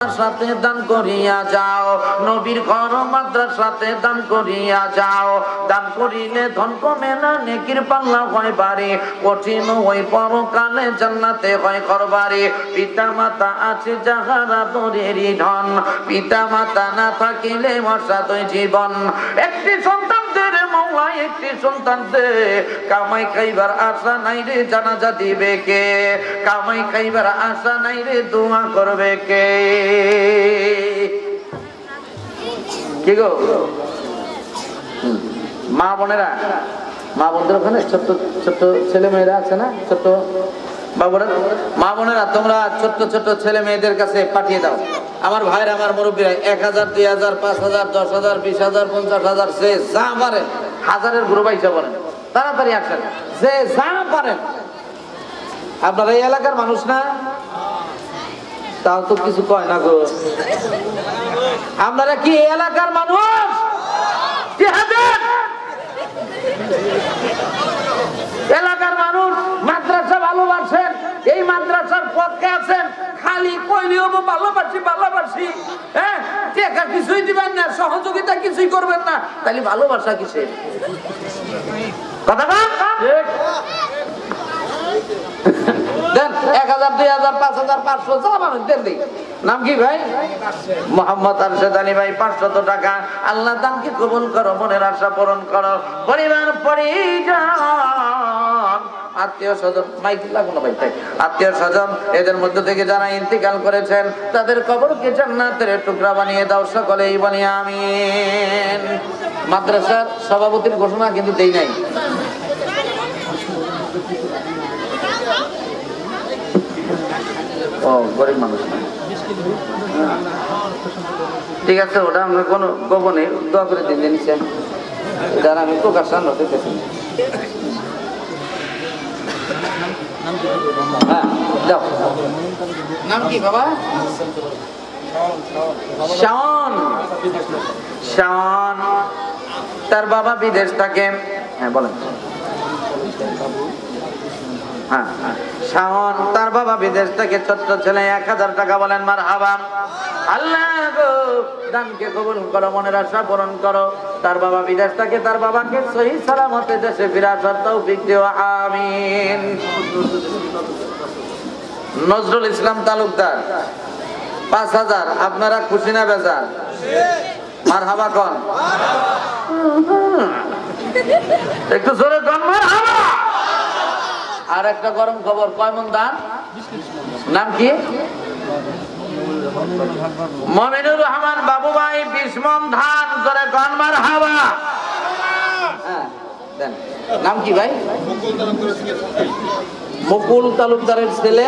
সাথে দান করিয়া যাও, নবীর ঘর মাদ্রাসাতে দান করিয়া যাও। দান করিলে ধন কমে না, নেকির পাল্লা হয় বাড়ি, কঠিন ওই পরকালে জান্নাতে হয় ঘরবাড়ি। পিতা মাতা আছে যাহারা দরেরই ধন, পিতা মাতা না থাকিলে অসাধই জীবন। একটি সন্তানদের মৌলা একটি সন্তানদের কামাই খাইবার আশা নাই রে, জানাজা দিবে কে? কামাই খাইবার আশা নাই রে, দোয়া করবে কে? কি গো মা বোনেরা, মা বোনদের ওখানে ছোট্ট ছোট্ট ছেলে মেয়েরা আছে না, ছোট্ট বাবুরা, মা বোনেরা তোমরা ছোট্ট ছোট্ট ছেলে মেয়েদের কাছে পাঠিয়ে দাও। আমার ভাইরা, আমার মুরব্বীরা 1000, 2000, 5000, 10,000, 20,000, 50,000 যে যা পারেন, হাজারের গ্রুপ আইসা বলেন, তাড়াতাড়ি আসেন, যে যা পারেন। আপনারা এই এলাকার মানুষ না? তাও তো কিছু কয় না গো। আপনারা কি এই এলাকার মানুষ? এলাকার মানুষ মাদ্রাসা ভালোবাসেন, এই মাদ্রাসার পক্ষে আছেন, খালি কইলেও ভালোবাসি ভালোবাসি, হ্যাঁ টাকা কিছুই দিবেন না, সহযোগিতা কিছুই করবেন না, তাহলে ভালোবাসা কিসের কথা না? দেন 1000, 2000, 5000, 500 যা মানুষ দেন দিই। নাম কি ভাই? মোহাম্মদ আরশেদ আলী ভাই, 500 টাকা। আল্লাহ দানকে কবুল করো, মনের আশা পূরণ করো। পরিবার পরিজন আত্মীয় স্বজন, মাইক লাগুনো ভাই, তাই আত্মীয় স্বজন এদের মধ্যে থেকে যারা ইন্তিকাল করেছেন তাদের কবরকে জান্নাতের টুকরা বানিয়ে দাও, সকলেই বলি আমিন। মাদ্রাসার সভাপতির ঘোষণা কিন্তু দেই নাই। ও গরিব মানুষ না, ঠিক আছে, ওটা আমরা কোনো গোপনে দোয়া করে দিন নিচ্ছেন, এটা আমি প্রকাশ সামনে দেখতেছি। হ্যাঁ দাও। নাম কি বাবা? শাওন। শাওন, তার বাবা বিদেশ থাকে। হ্যাঁ বলেন। হ্যাঁ শাওন, তার বাবা বিদেশ থেকে, ছোট্ট ছেলে 1000 টাকা। বলেন মারহাবা। আল্লাহ গো দানকে কবুল করো, মনের আশা পূরণ করো। তার বাবা বিদেশ থেকে, তার বাবাকে সহি সালামতে দেশে ফিরে আসার তৌফিক দিও, আমিন। নজরুল ইসলাম তালুকদার 5000। আপনারা খুশি না বেজার? মারহাবা কোন, একটু জোরে কোন মারহাবা। আর একটা গরম খবর, কয় মন দান? নাম কি? মমিনুর রহমান বাবু ভাই 20 মন ধান, জোরে কোন মারহাবা। হ্যাঁ দেন। নাম কি ভাই? মুকুল তালুকদারের ছেলে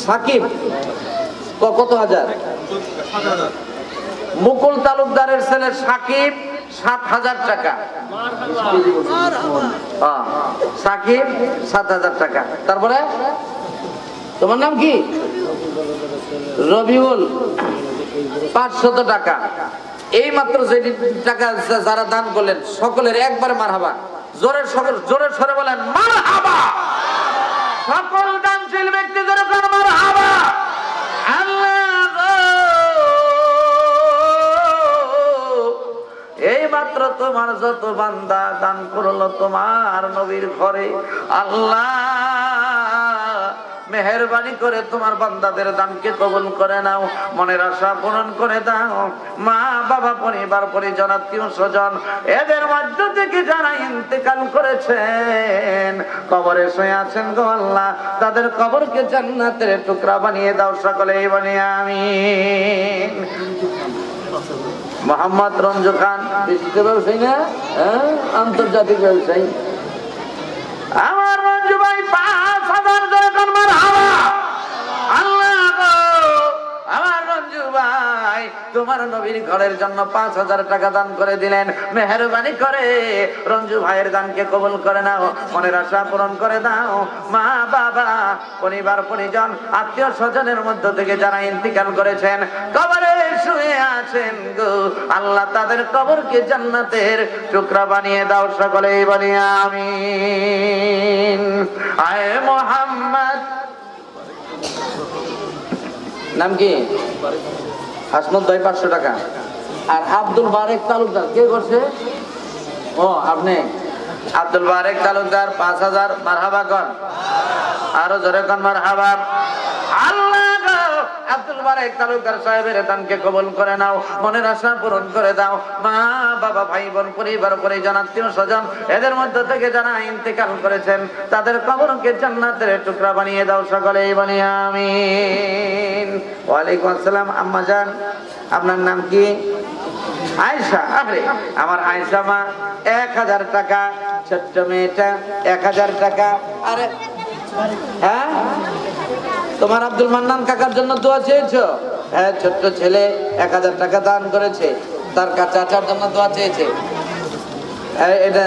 সাকিব। কত হাজার? মুকুল তালুকদারের ছেলে সাকিব 7000 টাকা। সাকিব 7000 টাকা। তারপরে তোমার নাম কি? রবিউল 500 টাকা। এই মাত্র যে টাকা যারা দান করলেন সকলের একবারে মারহাবা। জোরে জোরে সরে বলেন মারহাবা। সকল দানশীল ব্যক্তি জোরে করে মারহাবা। এই মাত্র তোমার যত বান্দা দান করলো তোমার নবীর ঘরে, আল্লাহ মেহেরবানি করে তোমার বান্দাদের দানকে কবুল করে নাও, মনের আশা পূরণ করে দাও। মা বাবা, পরিবার পরিজন, আত্মীয় স্বজন এদের মধ্য থেকে যারা ইন্তেকাল করেছেন, কবরে শুয়ে আছেন গো আল্লাহ, তাদের কবরকে জান্নাতের টুকরা বানিয়ে দাও, সকলেই বলি আমিন। মোহাম্মদ রঞ্জু খান, বিশিষ্ট ব্যবসায়ী না, আন্তর্জাতিক ব্যবসায়ী। আমার রঞ্জু ভাই 5000 আমার রঞ্জু ভাই তোমার নবীর ঘরের জন্য 5000 টাকা দান করে দিলেন। মেহেরবানি করে রঞ্জু ভাইয়ের দানকে কবুল করে নাও, মনের আশা পূরণ করে দাও। মা বাবা, পরিবার পরিজন, আত্মীয় স্বজনের মধ্য থেকে যারা ইন্তিকাল করেছেন, কবরে শুয়ে আছেন গো আল্লাহ, তাদের কবরকে জান্নাতের টুকরা বানিয়ে দাও, সকলেই বলি আমিন। আয় মোহাম্মদ নাম কি? হাসমত ভাই 500 টাকা। আর আব্দুল বারেক তালুকদার কে করছে? ও আপনি। আব্দুল বারেক তালুকদার 5000। মারহাবা কন, আরো জোরে কন মারহাবা। আল্লাহ আব্দুল বারেক তালুকদার সাহেবের দানকে কবুল করে নাও, মনের আশা পূরণ করে দাও। মা বাবা ভাই বোন পরিবার পরিজন আত্মীয় স্বজন এদের মধ্য থেকে যারা ইন্তেকাল করেছেন তাদের কবরকে জান্নাতের টুকরা বানিয়ে দাও, সকলেই বলি আমিন। ওয়ালাইকুম আসসালাম। আম্মা জান, আপনার নাম কি? আয়েশা। আরে আমার আয়েশা মা 1000 টাকা। ছোট্ট মেয়েটা 1000 টাকা। আরে হ্যাঁ, তোমার আব্দুল মান্নান কাকার জন্য দোয়া চেয়েছো? হ্যাঁ, ছোট্ট ছেলে 1000 টাকা দান করেছে, তার চাচার জন্য দোয়া চেয়েছে। এটা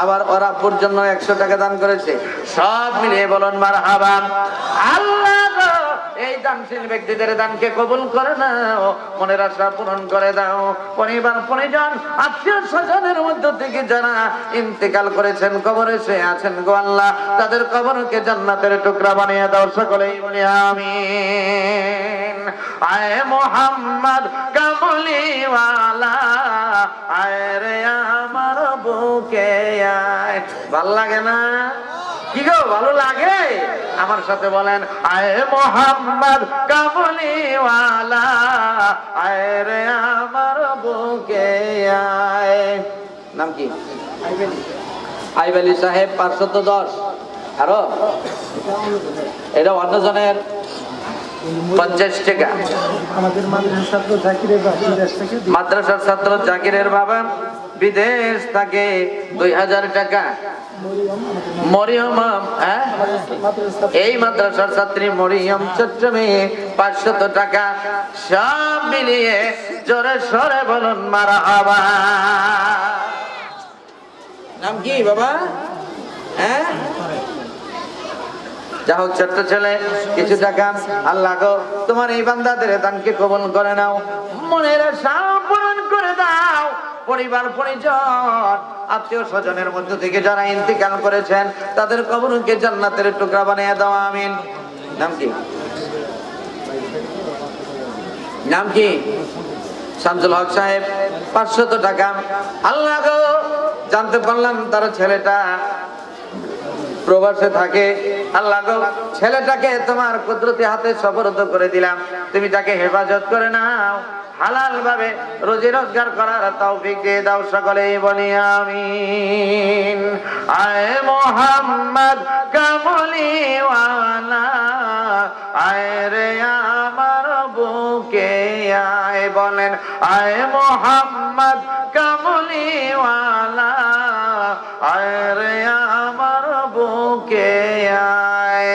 আবার ওর আব্বুর জন্য 100 টাকা দান করেছে। সব মিলিয়ে বলুন মারহাবা। আল্লাহ এই দানশীল ব্যক্তিদের দানকে কবুল করে নাও, মনের আশা পূরণ করে দাও। পরিবার পরিজন আত্মীয় স্বজনের মধ্য থেকে যারা ইন্তেকাল করেছেন কবরে সে আছেন গো আল্লাহ, তাদের কবরকে জান্নাতের টুকরা বানিয়ে দাও, সকলেই বলি আমিন। আয় মোহাম্মদ কামলিওয়ালা, আয় রে আমার বুকে আয়। ভাল লাগে না? কি গো, ভালো লাগে? আমার সাথে বলেন, আয় মোহাম্মদ কামলিওয়ালা, আয় রে আমার বুকে আয়। নাম কি? আইব আলী সাহেব 510। আরো এটা অন্যজনের 50 টাকা। মাদ্রাসার ছাত্র জাকিরের বাবা বিদেশ থাকে 2000 টাকা। মরিয়ম, এই মাদ্রাসার ছাত্রী মরিয়ম ছোট্ট মেয়ে 500 টাকা। সব মিলিয়ে জোরে সরে বলুন মারহাবা। নাম কি বাবা? হ্যাঁ, যা হোক ছোট্ট ছেলে কিছু টাকা। আল্লাহ গো তোমার এই বান্দাদের দানকে কবুল করে নাও, মনের আশা পূরণ করে দাও। পরিবার পরিজন আত্মীয় স্বজনের মধ্য থেকে যারা ইন্তেকাল করেছেন তাদের কবরকে জান্নাতের টুকরা বানিয়ে দাও, আমিন। নাম কি? নাম কি? শামসুল হক সাহেব 500 টাকা। আল্লাহ গো জানতে পারলাম তার ছেলেটা প্রবাসে থাকে। আল্লাহ গো ছেলেটাকে তোমার কুদরতি হাতে সুপর্দ করে দিলাম, তুমি তাকে হেফাজত করে নাও, হালাল ভাবে রুজি রোজগার করার তৌফিক দিয়ে দাও, সকলেই বলি আমিন। আয় মোহাম্মদ কামলিওয়ালা, আয় রে আমার বুকে আয়। বলেন, আয় মোহাম্মদ কামলিওয়ালা, আয় রে আমার বুকে আয়।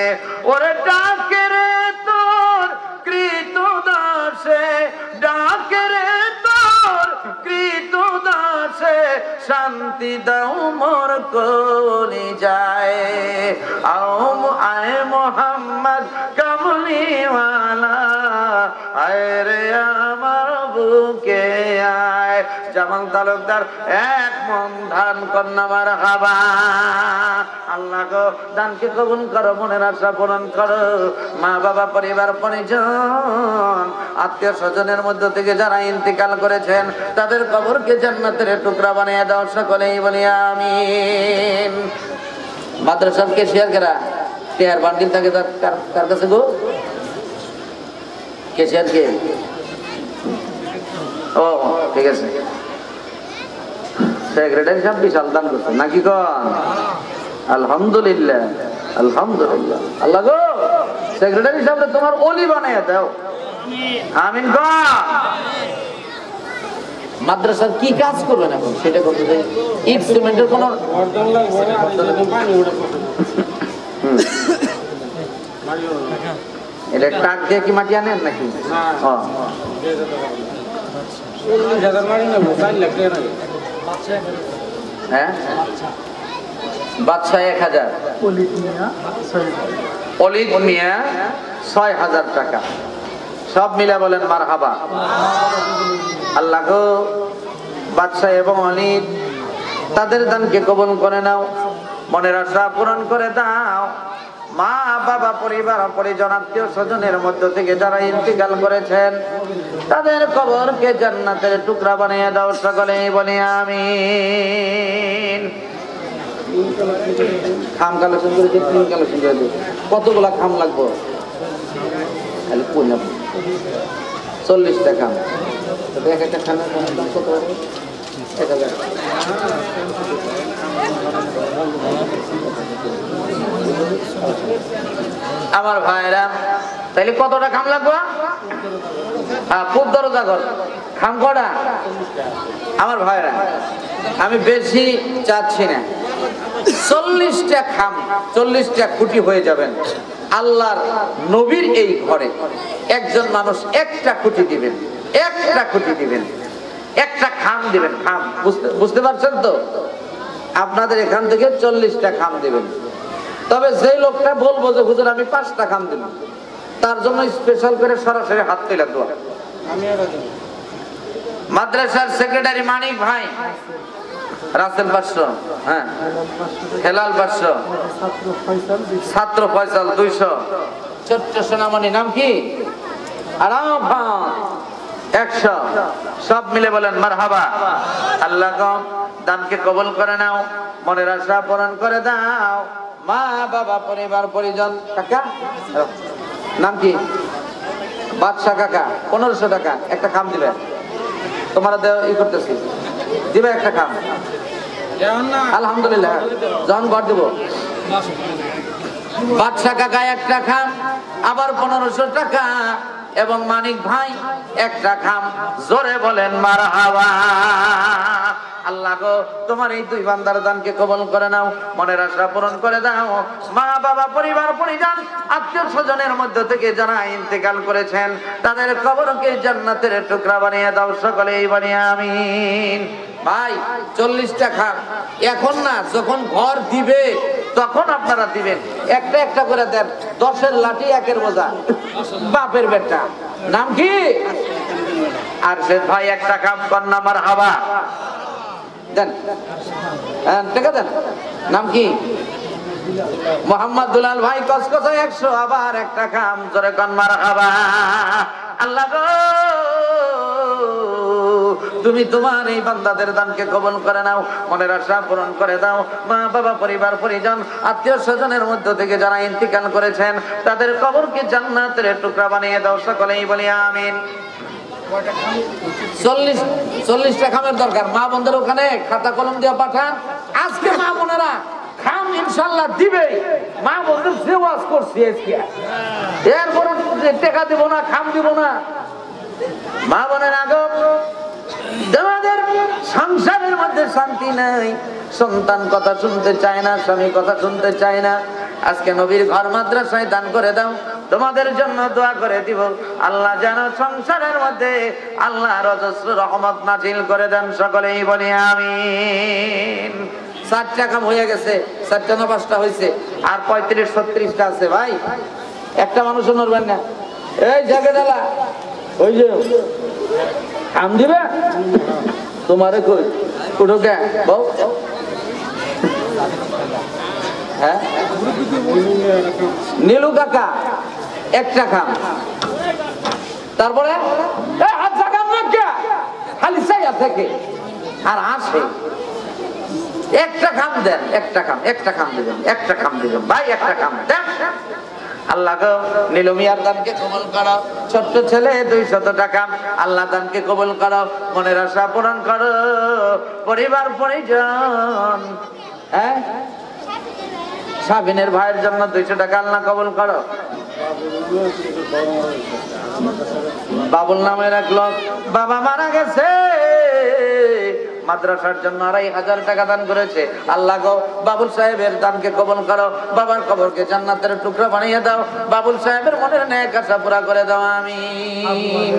ওরে ডাকে রে তোর কৃত দাসে, ডাকে রে তোর কৃত দাসে, শান্তি দাও মোর কলিজায়। আয় মোহাম্মদ কামলিওয়ালা, আয় রে আমার বুকে আয়। জামাল তালুকদার 1 মন ধান কন্যা মারহাবা। আল্লাহ গো দানকে কবুল করো, মনের আশা পূরণ করো। মা বাবা পরিবার পরিজন আত্মীয় স্বজনের মধ্য থেকে যারা ইন্তেকাল করেছেন তাদের কবরকে জান্নাতের টুকরা বানিয়ে দাও, সকলেই বলি আমিন। মাদ্রাসার কেশিয়ার কেরা টেয়ার বান্ডিল থাকে কার কাছে গো? কেশিয়ার কে? ও ঠিক আছে, সেক্রেটারি সাহেব বিশাল দান করছে নাকি কন? আলহামদুলিল্লাহ, আলহামদুলিল্লাহ। আল্লাহ গো সেক্রেটারি সাহেব তোমার ওলি বানাইয়া দাও, আমিন গো। মাদ্রাসার কি কাজ করবেন এখন সেটা করতে চাই। ইট সিমেন্টের কোন এটা ট্রাক দিয়ে কি মাটি আনেন নাকি? হ্যাঁ, বাদশাহ 1000, অলিদ মিয়া 6000 টাকা। সব মিলে বলেন মারহাবা। আল্লাহ গো বাদশাহ এবং অলিদ তাদের দানকে কবুল করে নাও, মনের আশা পূরণ করে দাও। মা বাবা পরিবার পরিজন আত্মীয় স্বজনের মধ্য থেকে যারা ইন্তিকাল করেছেন তাদের কবরকে জান্নাতের টুকরা বানিয়ে দাও, সকলেই বলি আমিন। খাম কালেকশন করে দিই, 3 কালেকশন করে দিই। কতগুলা খাম লাগবো? খালি 40টা খাম। এক একটা খামের দাম কত হবে? 1000। আমার ভাইরা তাইলে কতটা খাম লাগবো? খুব দরজা ঘর খাম কটা? আমার ভাইরা আমি বেশি চাচ্ছি না, 40টা খাম, 40টা খুঁটি হয়ে যাবেন। আল্লাহর নবীর এই ঘরে একজন মানুষ একটা খুঁটি দিবেন, একটা খুঁটি দিবেন, একটা খাম দিবেন। খাম বুঝতে পারছেন তো? আপনাদের এখান থেকে 40টা খাম দিবেন। তবে যে লোকটা বলবো যে হুজুর আমি 5টা খাম দিব, তার জন্য স্পেশাল করে সরাসরি হাত তুলে দোয়া। মাদ্রাসার সেক্রেটারি মানিক ভাই, রাসেল 500, হ্যাঁ হেলাল 500, ছাত্র ফয়সাল 200, ছোট্ট সোনামণি নাম কি? আরাফা 100। সব মিলে বলেন মারহাবা। আল্লাহ দানকে কবুল করে নাও, মনের আশা পূরণ করে দাও। মা বাবা পরিবার পরিজন। কাকা নাম কি? বাদশা কাকা, 1500 টাকা একটা খাম দিবে। তোমার ই করতেছি, দিবে একটা খাম। আলহামদুলিল্লাহ, যখন ঘর দিব। বাদশা কাকা একটা খাম, আবার 1500 টাকা, এবং মানিক ভাই একটা খাম। জোরে বলেন মারহাবা। আল্লাহ গো তোমার এই 2 বান্দার দানকে কবুল করে নাও, মনের আশা পূরণ করে দাও। মা বাবা পরিবার পরিজন আত্মীয় স্বজনের মধ্য থেকে যারা ইন্তেকাল করেছেন তাদের কবরকে জান্নাতের টুকরা বানিয়ে দাও, সকলেই বলি আমিন। ভাই 40টা খাম এখন না, যখন ঘর দিবে তখন আপনারা দিবেন। একটা একটা করে দেন, 10-এর লাঠি 1-এর বোঝা। বাপের বেটা নাম কি? আর সে ভাই একটা খাম কন্যা মারহাবা দেন, টাকা দেন। নাম কি? মোহাম্মদ দুলাল ভাই কসকসা 100, আবার একটা খাম। জোরে কন মারহাবা। আল্লাহ গো তুমি তোমার এই বান্দাদের দানকে কবুল করে নাও, মনের আশা পূরণ করে দাও। মা বাবা পরিবার পরিজন আত্মীয় স্বজনের মধ্য থেকে যারা ইন্তিকাল করেছেন তাদের কবরকে জান্নাতের টুকরা বানিয়ে দাও, সকলেই বলি আমিন। 40টা খামের দরকার। মা বোনদের ওখানে খাতা কলম দিয়ে পাঠান। আজকে মা বোনেরা খাম ইনশাল্লাহ দিবে। মা বোনদের যে ওয়াজ করছি আজকে, এরপর টাকা দিব না, খাম দিব না। মা বোনের আগে তোমাদের সংসারের মধ্যে শান্তি নাই, সন্তান কথা শুনতে চায় না, স্বামী কথা শুনতে চায় না। আজকে নবীর ঘর মাদ্রাসায় দান করে দাও, তোমাদের জন্য দোয়া করে দিব। আল্লাহ যেন সংসারের মধ্যে আল্লাহর অজস্র রহমত নাজিল করে দেন, সকলেই বলি আমিন। 4টা কাম হয়ে গেছে, 4টা না 5টা হয়েছে, আর 35-36টা আছে। ভাই একটা মানুষ নড়বেন না, এই জায়গাটা ওই যে কাম দিবে তোমারে কই উঠো কে বউ? হ্যাঁ নীলু কাকা একটা খাম। তারপরে হাত জাগাম না কে খালি চাইয়া থেকে আর আসে। একটা খাম দেন, একটা খাম, একটা খাম দিবেন, একটা খাম দিবেন ভাই, একটা খাম দেন। আল্লাহ গো নীলু মিয়ার দানকে কবুল করো। ছোট্ট ছেলে 200 টাকা। আল্লাহ দানকে কবুল করো, মনের আশা পূরণ করো। পরিবার পরিজন, হ্যাঁ সাবিনের ভাইয়ের জন্য 200 টাকা আল্লাহ কবুল করো। বাবুল নামের এক লোক বাবা মারা গেছে, মাদ্রাসার জন্য 2500 টাকা দান করেছে। আল্লাহ গো বাবুল সাহেবের দানকে কবুল করো, বাবার কবরকে জান্নাতের টুকরা বানিয়ে দাও, বাবুল সাহেবের মনের নেক আশা পুরা করে দাও, আমিন।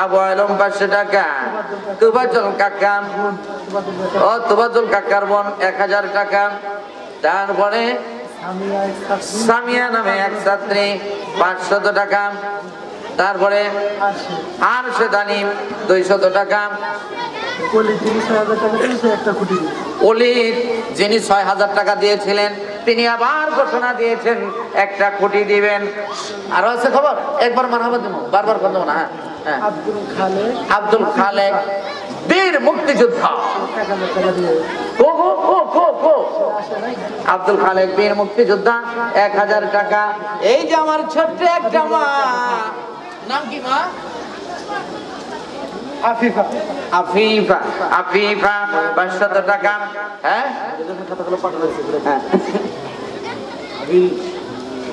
আবু আলম 500 টাকা। তুবাজুল কাকা, ও তুবাজুল কাকার বোন 1000 টাকা। তারপরে সামিয়া নামে এক ছাত্রী 500 টাকা। তারপরে আর সেদানি 200 টাকা। ওলি যিনি 6000 টাকা দিয়েছিলেন তিনি আবার ঘোষণা দিয়েছেন একটা খুঁটি দিবেন। আরো আছে খবর, একবার মারহাবা দেবো, বারবার কথা না। হ্যাঁ, আব্দুল খালেক বীর মুক্তিযোদ্ধা। আব্দুল খালেক বীর মুক্তিযোদ্ধা 1000 টাকা। এই যে আমার ছোট্ট একটা মা, নাম কি মা? আফিফা। আফিফা, আফিফা 500 টাকা। হ্যাঁ,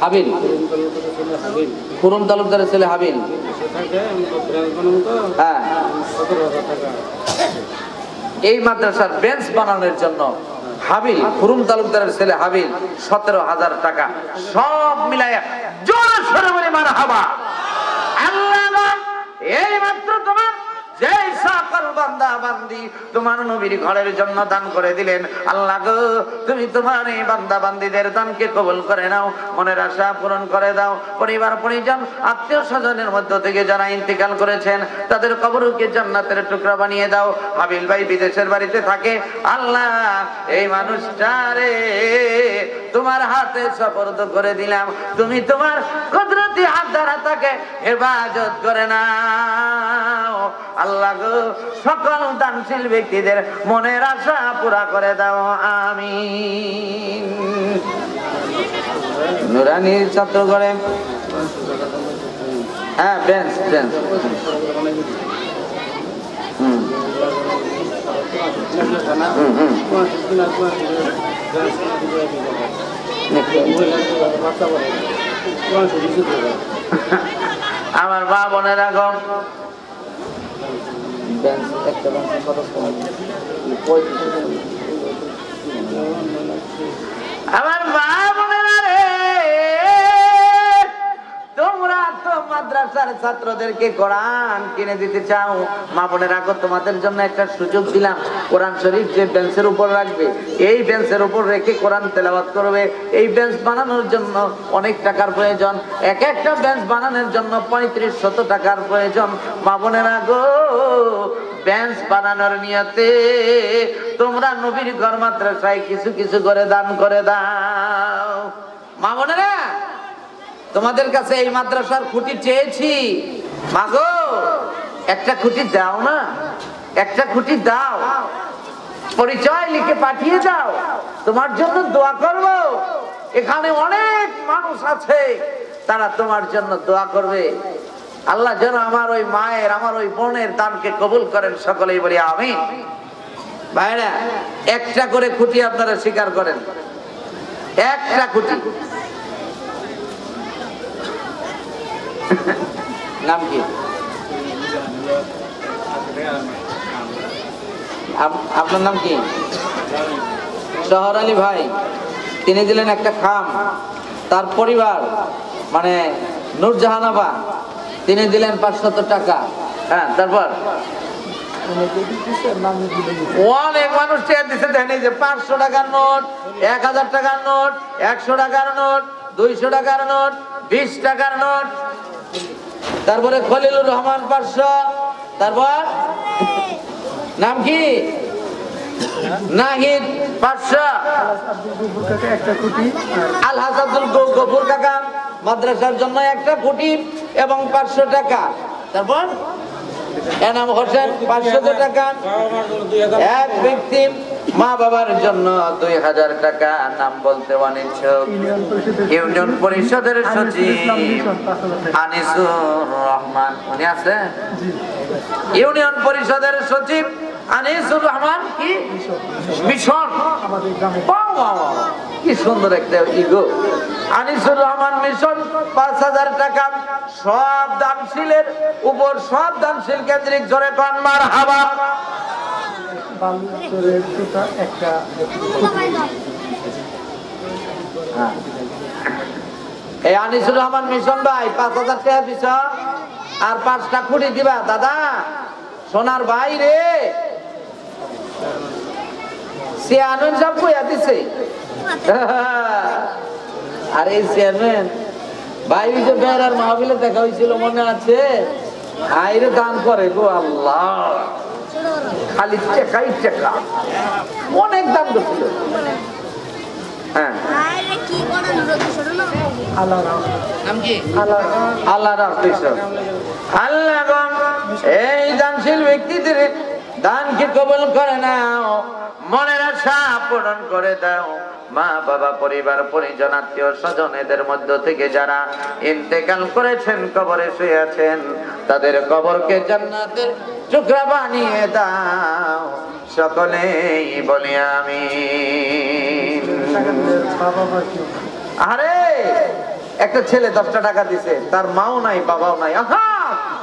হাবিল, পুরম তালুকদারের ছেলে হাবিল। হ্যাঁ, এই মাদ্রাসার বেঞ্চ বানানোর জন্য হাবিল, পুরম তালুকদারের ছেলে হাবিল 17,000 টাকা। সব মিলাইয়া জোরে সরে বলে মারহাবা। আল্লাহ এই মাত্র তোমার যে সকল বান্দা বান্দি তোমার নবীর ঘরের জন্য দান করে দিলেন, আল্লাহ গো তুমি তোমার এই বান্দা বান্দিদের দানকে কবুল করে নাও, মনের আশা পূরণ করে দাও। পরিবার পরিজন আত্মীয় স্বজনের মধ্য থেকে যারা ইন্তেকাল করেছেন তাদের কবরকে জান্নাতের টুকরা বানিয়ে দাও। হাবিল ভাই বিদেশের বাড়িতে থাকে, আল্লাহ এই মানুষটারে তোমার হাতে সুপর্দ করে দিলাম, তুমি তোমার কুদরতি হাত দ্বারা তাকে হেফাজত করে নাও। আল্লাহ গো সকল দানশীল ব্যক্তিদের মনের আশা পুরা করে দাও, আমিন। নুরানির ছাত্র করে, হ্যাঁ বেঞ্চ বেঞ্চ, আমার মা বোনেরা গম আমার মা বোনেরা রে, তোমরা তো মাদ্রাসার ছাত্রদেরকে কোরআন কিনে দিতে চাও। মা বোনেরা গো, তোমাদের জন্য একটা সুযোগ দিলাম। কোরআন শরীফ যে বেঞ্চের উপর রাখবে, এই বেঞ্চের উপর রেখে কোরআন তেলাওয়াত করবে। এই বেঞ্চ বানানোর জন্য অনেক টাকার প্রয়োজন, এক একটা বেঞ্চ বানানোর জন্য 3500 টাকার প্রয়োজন। মা বোনেরা গো, বেঞ্চ বানানোর নিয়তে তোমরা নবীর ঘর মাদ্রাসায় কিছু কিছু করে দান করে দাও। মা বোনেরা, তোমাদের কাছে এই মাদ্রাসার খুঁটি চেয়েছি, মাগো একটা খুঁটি দাও না, একটা খুঁটি দাও, পরিচয় লিখে পাঠিয়ে দাও, তোমার জন্য দোয়া করব। এখানে অনেক মানুষ আছে, তারা তোমার জন্য দোয়া করবে। আল্লাহ যেন আমার ওই মায়ের, আমার ওই বোনের দানকে কবুল করেন, সকলেই বলি আমিন। ভাইরা, একটা করে খুঁটি আপনারা স্বীকার করেন, একটা খুঁটি। নাম কি? আপনার নাম কি? শহর আলী ভাই, তিনি দিলেন একটা খাম। তার পরিবার মানে নূরজাহানাবা, তিনি দিলেন 500 টাকা। হ্যাঁ, তারপর অনেক মানুষ দিচ্ছে, দেখেন এই যে 500 টাকার নোট, 1000 টাকার নোট, 100 টাকার নোট, 200 টাকার নোট, 20 টাকার নোট। তারপরে খলিলুর রহমান 500। তারপর নাম কি? নাহিদ 500। আলহাজ আব্দুল গফুর কাকা মাদ্রাসার জন্য একটা খুঁটি এবং 500 টাকা। তারপর এনাম হোসেন 500 টাকা। এক ব্যক্তি মা বাবার জন্য 2000 টাকা। নাম বলতে অনিচ্ছুক। ইউনিয়ন পরিষদের সচিব আনিসুর রহমান, উনি আছে? ইউনিয়ন পরিষদের সচিব আনিসুর রহমান কি মিশন, কি সুন্দর একটা ইগো। আনিসুর রহমান মিশন 5000 টাকা। সব দানশীলের উপর, সব দানশীল কেন্দ্রিক জোরে পান মারহাবা। এই আনিসুর রহমান মিশন ভাই 5000 টাকা দিছ আর 5টা খুঁটি দিবা দাদা, সোনার ভাই রে। চেয়ারম্যান সব কইয়া দিছে। আর এই চেয়ারম্যান ভাই ওই যে বেড়ার মাহফিলে দেখা হয়েছিল, মনে আছে? আইরে দান করে গো আল্লাহ, খালি টাকাই টাকা, অনেক দান করছিল। হ্যাঁ, এই দানশীল ব্যক্তিদের দানকে কবুল করে নাও, মনের আশা পূরণ করে দাও। মা বাবা পরিবার পরিজন আত্মীয় স্বজন এদের মধ্য থেকে যারা ইন্তেকাল করেছেন, কবরে শুয়ে আছেন, তাদের কবরকে জান্নাতের টুকরা বানিয়ে দাও। সকলেই বলি আমিন। আরে একটা ছেলে 10টা টাকা দিছে, তার মাও নাই বাবাও নাই, আহা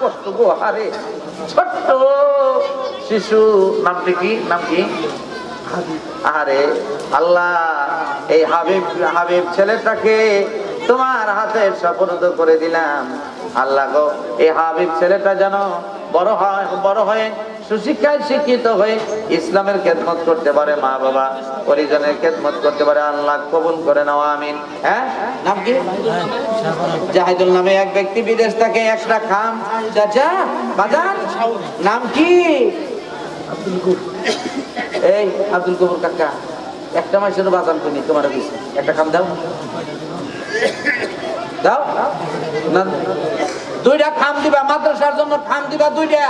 কষ্ট গো। আরে ছোট্ট শিশু, নামটি কি? নাম কি? আরে আল্লাহ, এই হাবিব ছেলেটাকে তোমার হাতে সুপুর্দ করে দিলাম। আল্লাহ গো, এই হাবিব ছেলেটা যেন বড় হয়ে সুশিক্ষায় শিক্ষিত হয়ে ইসলামের খেদমত করতে পারে, মা বাবা পরিজনের খেদমত করতে পারে। আল্লাহ কবুল করে নাও, আমিন। হ্যাঁ, নাম কি? জাহিদুল নামে এক ব্যক্তি বিদেশ থেকে একটা খাম। চাচা বাজার নাম কি? এই আব্দুল কবুর কাকা, একটা মাসের বাজান কিনি তোমার দিছে, একটা খাম দাও দাও না। 2টা খাম দিবা, মাদ্রাসার জন্য খাম দিবা 2টা।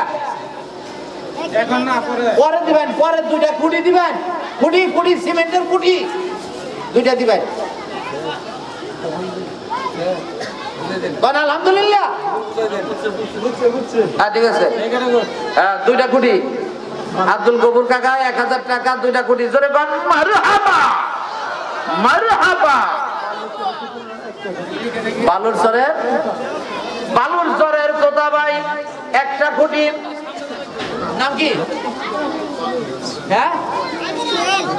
এখন না, পরে দিবেন, পরে 2টা খুঁটি দিবেন, খুঁটি সিমেন্টের খুঁটি 2টা দিবেন। আলহামদুলিল্লাহ, ঠিক আছে। 2টা খুঁটি। আব্দুল কবুর কাকা 1000 টাকা, 2টা খুঁটি। জোরে বান মারহাবা, মারহাবা। বালুর চরের তোতা ভাই একটা খুঁটি। নাম কি? হ্যাঁ,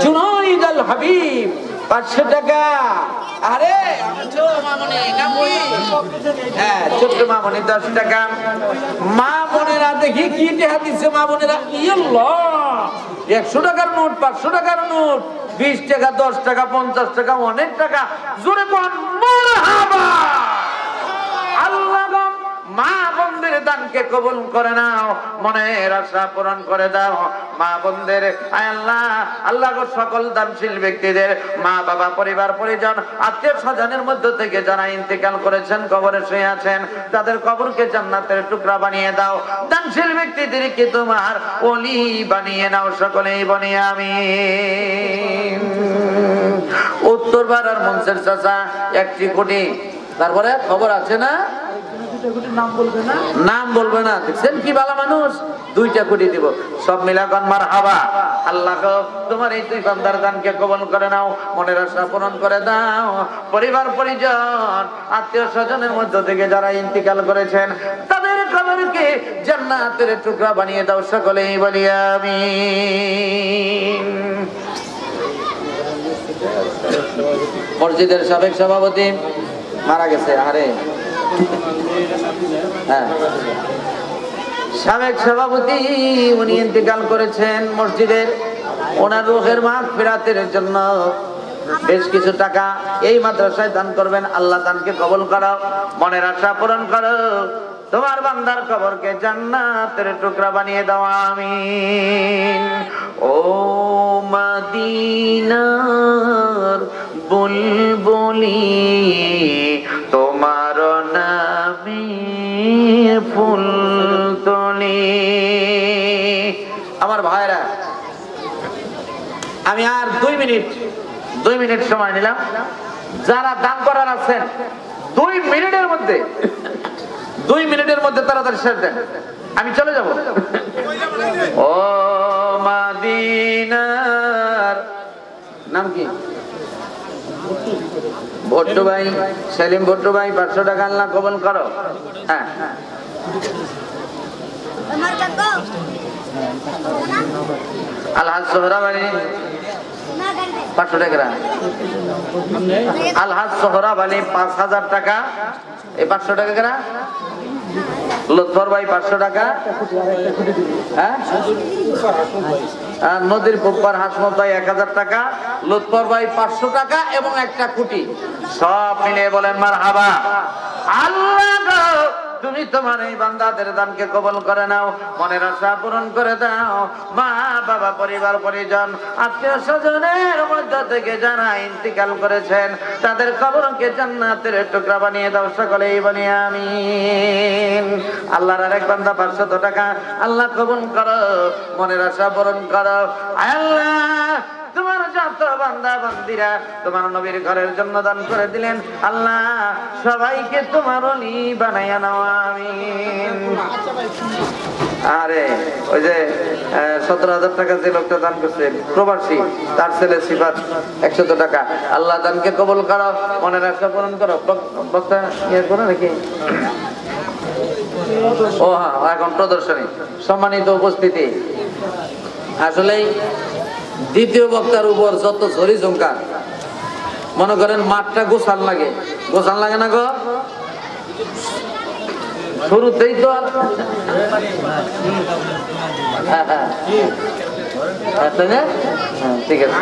জুনাইদ আল হাবিব 500 টাকা। আরে হ্যাঁ, ছোট্ট মামনি 10 টাকা। মা বোনেরা দেখি কি টাকা দিচ্ছে মা বোনেরা। 100 টাকার নোট, 500 টাকার নোট, 20 টাকা, 10 টাকা, 50 টাকা, অনেক টাকা। জোরে বল মারহাবা। আল্লাহ মা বোনদের দানকে কবুল করে নাও, মনের আশা পূরণ করে দাও। মা বোনদের আল্লাহ গো, সকল দানশীল ব্যক্তিদের মা বাবা পরিবার পরিজন আত্মীয় স্বজনের মধ্য থেকে যারা ইন্তেকাল করেছেন, কবরে শুয়ে আছেন, তাদের কবরকে জান্নাতের টুকরা বানিয়ে দাও। দানশীল ব্যক্তিদেরকে তোমার ওলি বানিয়ে নাও। সকলেই বলি আমিন। উত্তর পাড়ার মনসের চাচা 1 কোটি। তারপরে খবর আছে না? নাম বলবে না। দেখছেন কি ভালো মানুষ, 2টা কোটি দিব। সব মিলা গান মারহাবা। আল্লাহ তোমার এই তুই বান্দার দানকে কবুল করে নাও, মনের আশা পূরণ করে দাও। পরিবার পরিজন আত্মীয় স্বজনের মধ্য থেকে যারা ইন্তিকাল করেছেন, তাদের কবরকে জান্নাতের টুকরা বানিয়ে দাও। সকলেই বলি আমিন। মসজিদের সাবেক সভাপতি মারা গেছে। আরে হ্যাঁ, সাবেক সভাপতি উনি ইন্তেকাল করেছেন মসজিদের। ওনার রূহের মাগফিরাতের জন্য বেশ কিছু টাকা এই মাদ্রাসায় দান করবেন। আল্লাহ দানকে কবুল করো, মনের আশা পূরণ করো। তোমার বান্দার কবরকে জান্নাতের টুকরা বানিয়ে দাও, আমিন। ও মদিনার বুলবুলি, তোমার নামে ফুল তোলে। আমার ভাইরা, আমি আর 2 মিনিট সময় নিলাম। যারা দান করার আছেন 2 মিনিটের মধ্যে তাড়াতাড়ি শেষ দেন, আমি চলে যাব। ও মদিনার নাম কি? ভট্টু ভাই, সেলিম ভট্টু ভাই 500 টাকা। আল্লাহ কবুল করো। হ্যাঁ, আলহাজ সোহরাব আলী 500 টাকা। আলহাজ সোহরাব আলী 5000 টাকা। এই 500 টাকা কেনা। লুৎফর ভাই 500 টাকা। হ্যাঁ, নদীর পুকুর হাসমত ভাই 1000 টাকা। লুৎফর ভাই 500 টাকা এবং একটা কোটি। সব মিলে বলেন মারহাবা। আল্লাহ তুমি তোমার এই বান্দাদের দানকে কবুল করে নাও, মনের আশা পূরণ করে দাও। মা বাবা, পরিবার পরিজন, আত্মীয় স্বজনের মধ্য থেকে যারা ইন্তিকাল করেছেন তাদের কবরকে জান্নাতের টুকরা বানিয়ে দাও, সকলেই বলি আমিন। আল্লাহর আরেক বান্দা 500 টাকা, আল্লাহ কবুল করো, মনের আশা পূরণ করো। আল্লাহ তোমার যত বান্দা বান্দিরা তোমার নবীর ঘরের জন্য দান করে দিলেন, আল্লাহ সবাইকে তোমার ওলি বানাইয়া নাও, আমিন। আরে ওই যে 17,000 টাকা যে লোকটা দান করছে প্রবাসী, তার ছেলে সিফাত 100 টাকা, আল্লাহ দানকে কবুল করো, মনের আশা পূরণ করো। বক্তা ইয়ে করো নাকি? ও হ্যাঁ, এখন প্রদর্শনী। সম্মানিত উপস্থিতি, আসলেই দ্বিতীয় বক্তার উপর যত ঝড়ি ঝঙ্কার, মনে করেন মাঠটা গোছান লাগে, গোছান লাগে না গো? শুরুতেই তো ঠিক আছে।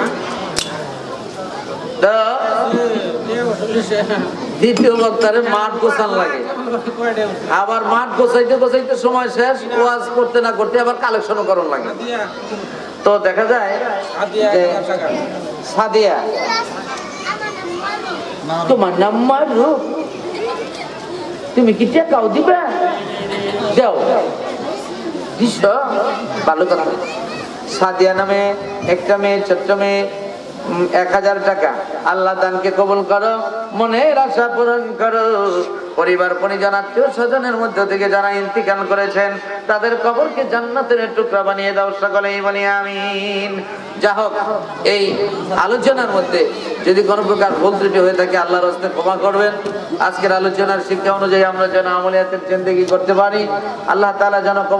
দ্বিতীয় বক্তারে মাঠ গোছান লাগে, আবার মাঠ গোছাইতে গোছাইতে সময় শেষ, ওয়াজ করতে না করতে আবার কালেকশনও করন লাগে। তো দেখা যায় যে সাদিয়া, তোমার নাম মারু, তুমি কি টাকাও দিবে? দাও, দিস, ভালো কথা। সাদিয়া নামে একটা মেয়ে, ছোট্ট মেয়ে, 1000 টাকা, আল্লাহ দানকে কবুল করো, মনের আশা পূরণ করো। পরিবার পরিজন, আত্মীয় স্বজনের মধ্য থেকে যারা ইন্তিকাল করেছেন তাদের কবরকে জান্নাতের টুকরা বানিয়ে দাও, সকলেই বলি আমিন। যা হোক, এই আলোচনার মধ্যে যদি কোনো প্রকার ভুল ত্রুটি হয়ে থাকে আল্লাহর হস্তে ক্ষমা করবেন। আজকের আলোচনার শিক্ষা অনুযায়ী আমরা যেন আমলিয়াতের জিন্দেগি করতে পারি, আল্লাহ তাআলা যেন কবুল